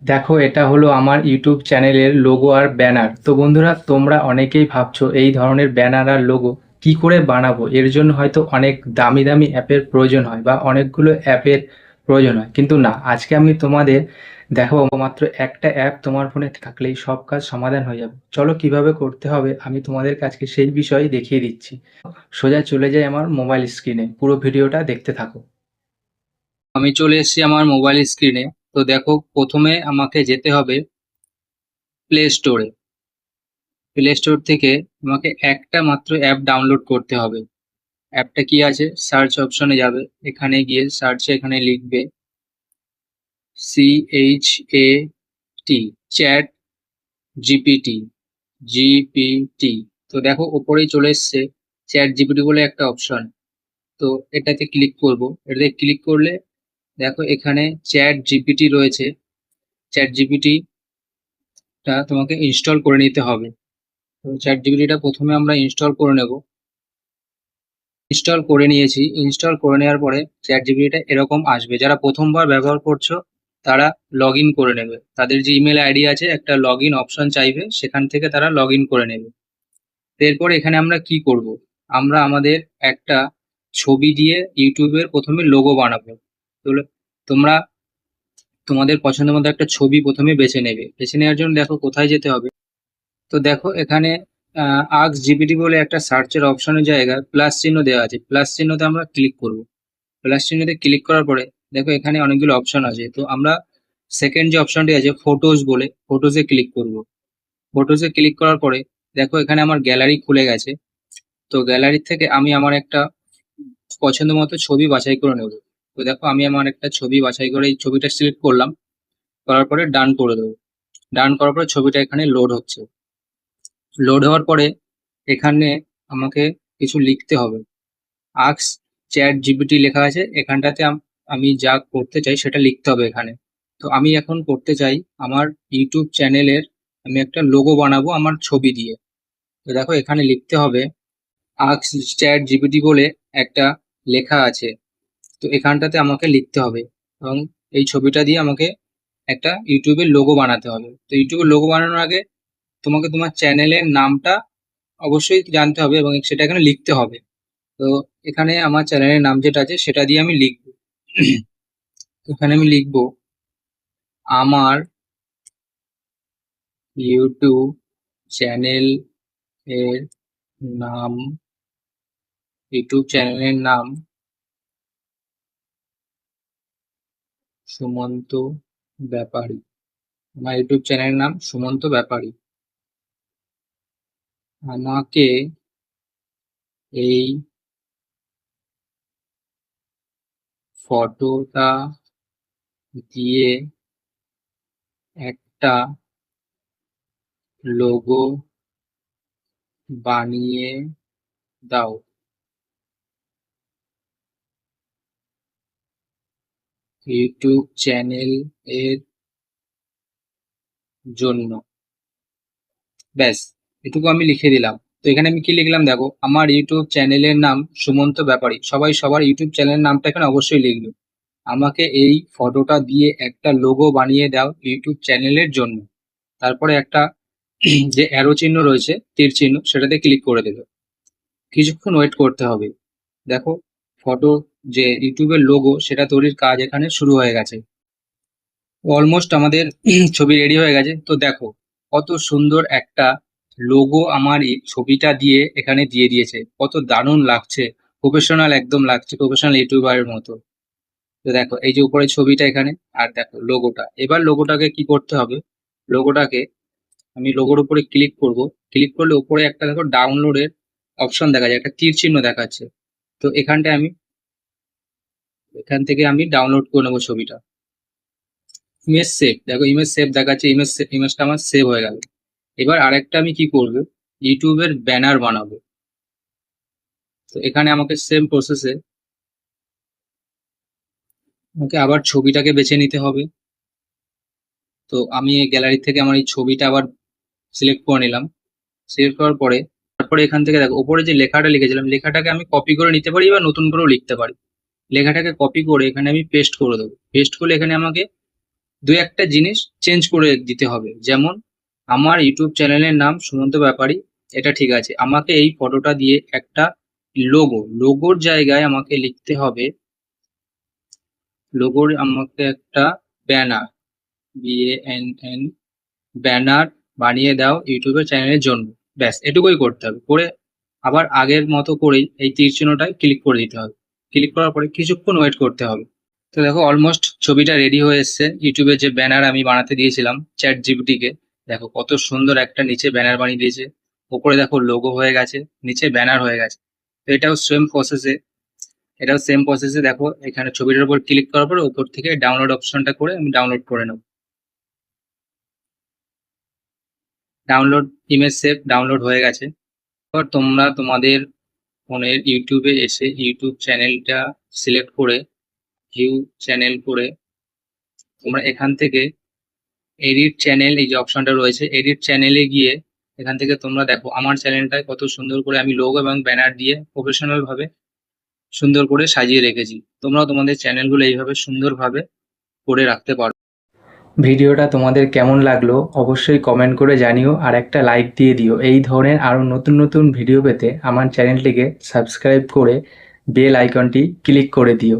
দেখো, এটা হলো আমার ইউটিউব চ্যানেলের লোগো আর ব্যানার। তো বন্ধুরা, তোমরা অনেকেই ভাবছো এই ধরনের ব্যানার আর লোগো কি করে বানাবো। এর জন্য হয়তো অনেক দামি দামি অ্যাপের প্রয়োজন হয় বা অনেকগুলো অ্যাপের প্রয়োজন হয়, কিন্তু না, আজকে আমি তোমাদের দেখাবো মাত্র একটা অ্যাপ তোমার ফোনে থাকলেই সব কাজ সমাধান হয়ে যাবে। চলো, কিভাবে করতে হবে আমি তোমাদের কাছে সেই বিষয়ে দেখিয়ে দিচ্ছি। সোজা চলে যাই আমার মোবাইল স্ক্রিনে, পুরো ভিডিওটা দেখতে থাকো। আমি চলে এসেছি আমার মোবাইল স্ক্রিনে। তো দেখো, প্রথমে আমাকে যেতে হবে প্লে স্টোরে। প্লে স্টোর থেকে আমাকে একটা মাত্র অ্যাপ ডাউনলোড করতে হবে। অ্যাপটা কি আছে, সার্চ অপশনে যাবে, এখানে গিয়ে সার্চে এখানে লিখবে CHAT, চ্যাট জিপিটি, জিপিটি। তো দেখো ওপরেই চলে এসছে চ্যাট জিপিটি বলে একটা অপশন। তো এটাতে ক্লিক করব। এটাতে ক্লিক করলে দেখো এখানে চ্যাট জিপিটি রয়েছে। চ্যাট জিপিটিটা তোমাকে ইনস্টল করে নিতে হবে। তো চ্যাট জিপিটিটা প্রথমে আমরা ইনস্টল করে নেব। ইনস্টল করে নিয়েছি। ইনস্টল করে নেওয়ার পরে চ্যাট জিপিটিটা এরকম আসবে। যারা প্রথমবার ব্যবহার করছো তারা লগ ইন করে নেবে। তাদের যে ইমেল আইডি আছে, একটা লগ ইন অপশন চাইবে, সেখান থেকে তারা লগ ইন করে নেবে। এরপর এখানে আমরা কি করব, আমরা আমাদের একটা ছবি দিয়ে ইউটিউবের প্রথমে লোগো বানাবো। তো তোমরা তোমাদের পছন্দের মতো একটা ছবি প্রথমে বেছে নেবে। বেছে নেওয়ার জন্য দেখো কোথায় যেতে হবে। তো দেখো এখানে আক্স জিপিটি বলে একটা সার্চের অপশনের জায়গায় প্লাস চিহ্ন দেওয়া আছে। প্লাস চিহ্নতে আমরা ক্লিক করব। প্লাস চিহ্নতে ক্লিক করার পরে দেখো এখানে অনেকগুলো অপশন আছে। তো আমরা সেকেন্ড যে অপশনটি আছে ফটোজ বলে, ফটোজে ক্লিক করব। ফটোজে ক্লিক করার পরে দেখো এখানে আমার গ্যালারি খুলে গেছে। তো গ্যালারি থেকে আমি আমার একটা পছন্দ মতো ছবি বাছাই করে নেব। তো দেখো আমি আমার একটা ছবি বাছাই করে এই ছবিটা সিলেক্ট করলাম। করার পরে ডান করে দেবো। ডান করার পরে ছবিটা এখানে লোড হচ্ছে। লোড হওয়ার পরে এখানে আমাকে কিছু লিখতে হবে। আক্স চ্যাট জিপিটি লেখা আছে এখানটাতে। আমি যা করতে চাই সেটা লিখতে হবে এখানে। তো আমি এখন করতে চাই আমার ইউটিউব চ্যানেলের আমি একটা লোগো বানাবো আমার ছবি দিয়ে। তো দেখো এখানে লিখতে হবে আক্স চ্যাট জিপিটি বলে একটা লেখা আছে। তো এখানটাতে আমাকে লিখতে হবে এবং এই ছবিটা দিয়ে আমাকে একটা ইউটিউবের লোগো বানাতে হবে। তো ইউটিউবের লোগো বানানোর আগে তোমাকে তোমার চ্যানেলের নামটা অবশ্যই জানতে হবে এবং সেটা এখানে লিখতে হবে। তো এখানে আমার চ্যানেলের নাম যেটা আছে সেটা দিয়ে আমি লিখবো। এখানে আমি লিখবো আমার ইউটিউব চ্যানেল এর নাম। ইউটিউব চ্যানেলের নাম সুমন্ত ব্যাপারী। আমার ইউটিউব চ্যানেলের নাম সুমন্ত ব্যাপারী। আমাকে এই ফটোটা দিয়ে একটা লোগো বানিয়ে দাও। ইউটিউব চ্যানেল এর জন্য। ব্যাস, এটুকু আমি লিখে দিলাম। তো এখানে আমি কি লিখলাম দেখো, আমার ইউটিউব চ্যানেলের নাম সুমন্ত ব্যাপারী। সবাই সবার ইউটিউব চ্যানেলের নামটা এখানে অবশ্যই লিখবে। আমাকে এই ফটোটা দিয়ে একটা লোগো বানিয়ে দাও ইউটিউব চ্যানেলের জন্য। তারপরে একটা যে অ্যারো চিহ্ন রয়েছে, তীর চিহ্ন, সেটাতে ক্লিক করে দেবে। কিছুক্ষণ ওয়েট করতে হবে। দেখো ফটো যে ইউটিউবের লোগো সেটা তৈরির কাজ এখানে শুরু হয়ে গেছে। অলমোস্ট আমাদের ছবি রেডি হয়ে গেছে। তো দেখো কত সুন্দর একটা লোগো আমার এই ছবিটা দিয়ে এখানে দিয়ে দিয়েছে। কত দারুণ লাগছে, প্রফেশনাল একদম লাগছে, প্রফেশনাল ইউটিউবারের মতো। তো দেখো এই যে উপরে ছবিটা এখানে, আর দেখো লোগোটা। এবার লোগোটাকে কি করতে হবে, লোগোটাকে আমি লোগোর উপরে ক্লিক করব। ক্লিক করলে উপরে একটা দেখো ডাউনলোডের অপশন দেখা যায়, একটা তীর চিহ্ন দেখাচ্ছে। তো এখানটায় আমি এখান থেকে আমি ডাউনলোড করে নেবো ছবিটা। ইমেজ সেভ, দেখো ইমেজ সেভ দেখাচ্ছে। ইমেজটা আমার সেভ হয়ে গেল। এবার আরেকটা আমি কি করব, ইউটিউবের ব্যানার বানাবো। তো এখানে আমাকে সেম প্রসেসে আমাকে আবার ছবিটাকে বেছে নিতে হবে। তো আমি এই গ্যালারি থেকে আমার এই ছবিটা আবার সিলেক্ট করে নিলাম। সিলেক্ট করার পরে তারপরে এখান থেকে দেখো উপরে যে লেখাটা লিখেছিলাম, লেখাটাকে আমি কপি করে নিতে পারি বা নতুন করেও লিখতে পারি। লেখাটাকে কপি করে এখানে আমি পেস্ট করে দেবো। পেস্ট করলে এখানে আমাকে দু একটা জিনিস চেঞ্জ করে দিতে হবে। যেমন আমার ইউটিউব চ্যানেলের নাম সুমন্ত ব্যাপারী, এটা ঠিক আছে। আমাকে এই ফটোটা দিয়ে একটা লোগোর জায়গায় আমাকে লিখতে হবে, লোগোর আমাকে একটা ব্যানার, BANN, ব্যানার বানিয়ে দাও ইউটিউবের চ্যানেলের জন্য। ব্যাস এটুকুই করতে হবে। করে আবার আগের মতো করেই এই তীর চিহ্নটায় ক্লিক করে দিতে হবে। ক্লিক করার পরে কিছুক্ষণ ওয়েট করতে হবে। তো দেখো অলমোস্ট ছবিটা রেডি হয়ে এসছে। ইউটিউবে যে ব্যানার আমি বানাতে দিয়েছিলাম চ্যাট জিপিটিকে, দেখো কত সুন্দর একটা নিচে ব্যানার বানিয়ে দিয়েছে। ওপরে দেখো লোগো হয়ে গেছে, নিচে ব্যানার হয়ে গেছে। তো এটাও সেম প্রসেসে দেখো এখানে ছবিটার উপর ক্লিক করার পরে উপর থেকে ডাউনলোড অপশনটা করে আমি ডাউনলোড করে নেব। ডাউনলোড ইমেজ সেভ ডাউনলোড হয়ে গেছে। এবার তোমরা তোমাদের ফোনের ইউটিউবে এসে ইউটিউব চ্যানেলটা সিলেক্ট করে ভিউ চ্যানেল করে তোমরা এখান থেকে এডিট চ্যানেল, এই যে অপশনটা রয়েছে এডিট চ্যানেলে গিয়ে এখান থেকে তোমরা দেখো আমার চ্যানেলটায় কত সুন্দর করে আমি লোগো এবং ব্যানার দিয়ে প্রফেশনাল ভাবে সুন্দর করে সাজিয়ে রেখেছি। তোমরাও তোমাদের চ্যানেলগুলো এইভাবে সুন্দরভাবে করে রাখতে পারো। ভিডিওটা তোমাদের কেমন লাগলো অবশ্যই কমেন্ট করে জানিও, আর একটা লাইক দিয়ে দিও। এই ধরনের আরও নতুন নতুন ভিডিও পেতে আমার চ্যানেলটিকে সাবস্ক্রাইব করে বেল আইকনটি ক্লিক করে দিও।